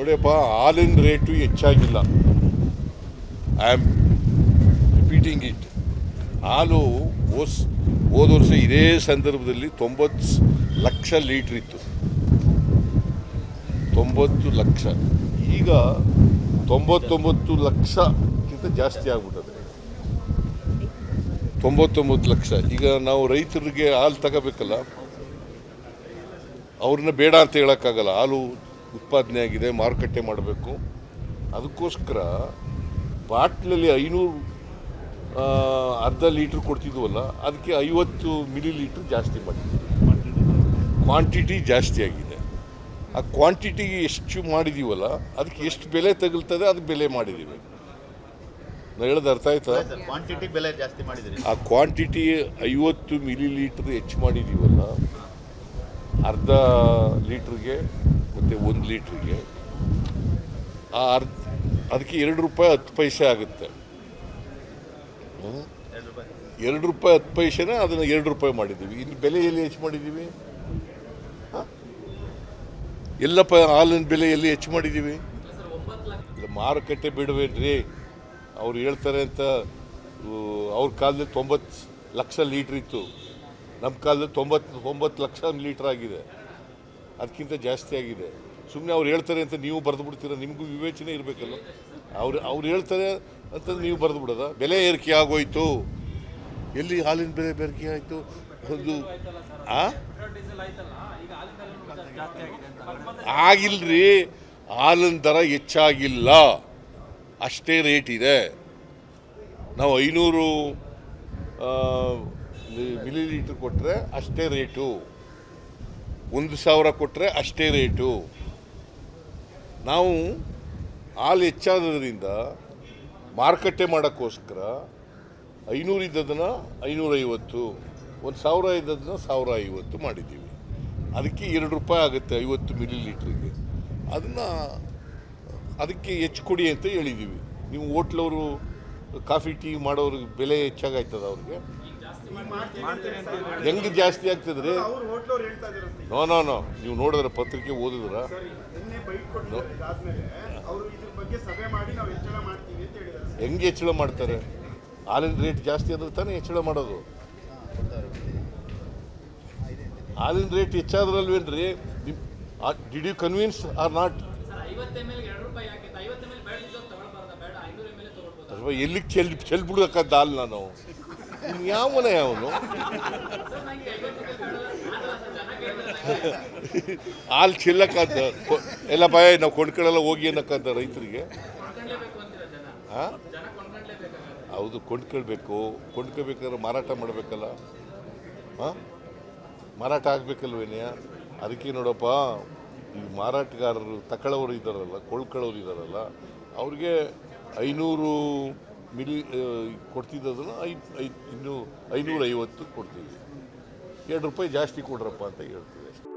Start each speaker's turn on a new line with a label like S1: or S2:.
S1: ನೋಡಿಯಪ್ಪ, ಹಾಲಿನ ರೇಟು ಹೆಚ್ಚಾಗಿಲ್ಲ. I am repeating it. ಹಾಲು ಹೋದ ವರ್ಷ ಇದೇ ಸಂದರ್ಭದಲ್ಲಿ 90 ಲಕ್ಷ ಲೀಟ್ರ್ ಇತ್ತು. 90 ಲಕ್ಷ. ಈಗ 99 ಲಕ್ಷಕ್ಕಿಂತ ಜಾಸ್ತಿ ಆಗ್ಬಿಟ್ಟದೆ. 99 ಲಕ್ಷ. ಈಗ ನಾವು ರೈತರಿಗೆ ಹಾಲು ತಗೋಬೇಕಲ್ಲ, ಅವ್ರನ್ನ ಬೇಡ ಅಂತ ಹೇಳೋಕ್ಕಾಗಲ್ಲ. ಹಾಲು ಉತ್ಪಾದನೆ ಆಗಿದೆ, ಮಾರುಕಟ್ಟೆ ಮಾಡಬೇಕು. ಅದಕ್ಕೋಸ್ಕರ ಬಾಟ್ಲಲ್ಲಿ 500 ಅರ್ಧ ಲೀಟ್ರ್ ಕೊಡ್ತಿದ್ವಲ್ಲ, ಅದಕ್ಕೆ 50 ಮಿಲಿ ಲೀಟ್ರ್ ಜಾಸ್ತಿ ಮಾಡಿದ್ವಿ. ಕ್ವಾಂಟಿಟಿ ಜಾಸ್ತಿ ಆಗಿದೆ. ಆ ಕ್ವಾಂಟಿಟಿಗೆ ಎಷ್ಟು ಮಾಡಿದ್ದೀವಲ್ಲ, ಅದಕ್ಕೆ ಎಷ್ಟು ಬೆಲೆ ತಗಲ್ತದೆ ಅದಕ್ಕೆ ಬೆಲೆ ಮಾಡಿದ್ದೀವಿ. ನಾನು ಹೇಳೋದು ಅರ್ಥ ಆಯ್ತಾ?
S2: ಕ್ವಾಂಟಿಟಿ ಬೆಲೆ ಜಾಸ್ತಿ ಮಾಡಿದ್ದೀರಿ.
S1: ಆ ಕ್ವಾಂಟಿಟಿ 50 ಮಿಲಿ ಲೀಟ್ರ್ ಹೆಚ್ಚು ಮಾಡಿದ್ದೀವಲ್ಲ, ಅರ್ಧ ಲೀಟ್ರಿಗೆ ಮತ್ತು 1 ಲೀಟ್ರಿಗೆ ಅದಕ್ಕೆ 2 ರೂಪಾಯಿ 10 ಪೈಸೆ ಆಗುತ್ತೆ. 2 ರೂಪಾಯಿ 10 ಪೈಸೆನ ಅದನ್ನು 2 ರೂಪಾಯಿ ಮಾಡಿದ್ದೀವಿ. ಇನ್ನು ಬೆಲೆ ಎಲ್ಲಿ ಹೆಚ್ಚು ಮಾಡಿದ್ದೀವಿ? ಎಲ್ಲಪ್ಪ ಹಾಲಿನ ಬೆಲೆ ಎಲ್ಲಿ ಹೆಚ್ಚು ಮಾಡಿದ್ದೀವಿ? ಇಲ್ಲ, ಮಾರುಕಟ್ಟೆ ಬಿಡಬೇಡ್ರಿ. ಅವ್ರು ಹೇಳ್ತಾರೆ ಅಂತ. ಅವ್ರ ಕಾಲದಲ್ಲಿ 90 ಲಕ್ಷ ಲೀಟ್ರ್ ಇತ್ತು, ನಮ್ಮ ಕಾಲದಲ್ಲಿ 99 ಲಕ್ಷ ಲೀಟ್ರ್ ಆಗಿದೆ. ಅದಕ್ಕಿಂತ ಜಾಸ್ತಿ ಆಗಿದೆ. ಸುಮ್ಮನೆ ಅವ್ರು ಹೇಳ್ತಾರೆ ಅಂತ ನೀವು ಬರೆದು ಬಿಡ್ತೀರ? ನಿಮಗೂ ವಿವೇಚನೆ ಇರಬೇಕಲ್ಲ. ಅವ್ರು ಹೇಳ್ತಾರೆ ಅಂತ ನೀವು ಬರೆದು ಬಿಡೋದ? ಬೆಲೆ ಏರಿಕೆ ಆಗೋಯ್ತು. ಎಲ್ಲಿ ಹಾಲಿನ ಬೆಲೆ ಏರಿಕೆ ಆಯಿತು? ಒಂದು ಆಗಿಲ್ರಿ. ಹಾಲಿನ ದರ ಹೆಚ್ಚಾಗಿಲ್ಲ, ಅಷ್ಟೇ ರೇಟ್ ಇದೆ. ನಾವು 500 ಮಿಲಿ ಲೀಟ್ರ್ ಕೊಟ್ಟರೆ ಅಷ್ಟೇ ರೇಟು, 1000 ಕೊಟ್ಟರೆ ಅಷ್ಟೇ ರೇಟು. ನಾವು ಹಾಲು ಹೆಚ್ಚಾದ್ರಿಂದ ಮಾರುಕಟ್ಟೆ ಮಾಡೋಕ್ಕೋಸ್ಕರ 500 ಇದ್ದದನ್ನು 550, 1000 ಇದ್ದದನ್ನು 1050 ಮಾಡಿದ್ದೀವಿ. ಅದಕ್ಕೆ 2 ರೂಪಾಯಿ ಆಗುತ್ತೆ 50 ಮಿಲಿ ಲೀಟ್ರಿಗೆ. ಅದಕ್ಕೆ ಹೆಚ್ಚು ಕೊಡಿ ಅಂತ ಹೇಳಿದ್ದೀವಿ. ನೀವು ಹೋಟ್ಲವರು ಕಾಫಿ ಟೀ ಮಾಡೋರಿಗೆ ಬೆಲೆ ಹೆಚ್ಚಾಗಾಯ್ತದ? ಅವ್ರಿಗೆ ಹೆಂಗೆ ಜಾಸ್ತಿ ಆಗ್ತದ್ರಿ? ನೋ ನೀವು ನೋಡಿದ್ರೆ ಪತ್ರಿಕೆ ಓದಿದ್ರ? ಹೆಂಗೆ ಹೆಚ್ಚಳ ಮಾಡ್ತಾರೆ? ಹಾಲಿನ ರೇಟ್ ಜಾಸ್ತಿ ಆದ್ರೆ ತಾನೇ ಹೆಚ್ಚಳ ಮಾಡೋದು. ಹಾಲಿನ ರೇಟ್ ಹೆಚ್ಚಾದ್ರಲ್ವೇನ್ರಿ? Did you convince or not? ಎಲ್ಲಿಗೆ ಚೆಲ್ಬಿಡ್ಬೇಕಂತ ಹಾಲು ನಾನು ಯಾವನ ಯಾವನು ಹಾಲು ಚೆಲ್ಲಕ್ಕಂತ ಎಲ್ಲ ಭಯ. ನಾವು ಕೊಂಡ್ಕೊಳ್ಳೆಲ್ಲ ಹೋಗಿ ಅನ್ನಕ್ಕಂತ ರೈತರಿಗೆ. ಹೌದು, ಕೊಂಡ್ಕೋಬೇಕಾದ್ರೆ ಮಾರಾಟ ಮಾಡಬೇಕಲ್ಲ. ಮಾರಾಟ ಆಗಬೇಕಲ್ವೇನೆಯ? ಅದಕ್ಕೆ ನೋಡಪ್ಪ, ಈ ಮಾರಾಟಗಾರರು ತಗೊಳ್ಳೋರು ಇದ್ದಾರಲ್ಲ, ಕೊಳ್ಳೋರು ಇದ್ದಾರಲ್ಲ, ಅವ್ರಿಗೆ 500 ಮಿಲಿ ಕೊಡ್ತಿದ್ದದನ್ನು ಇನ್ನೂ 550 ಕೊಡ್ತೀವಿ. 2 ರೂಪಾಯಿ ಜಾಸ್ತಿ ಕೊಡ್ರಪ್ಪ ಅಂತ ಹೇಳ್ತೀವಿ ಅಷ್ಟೇ.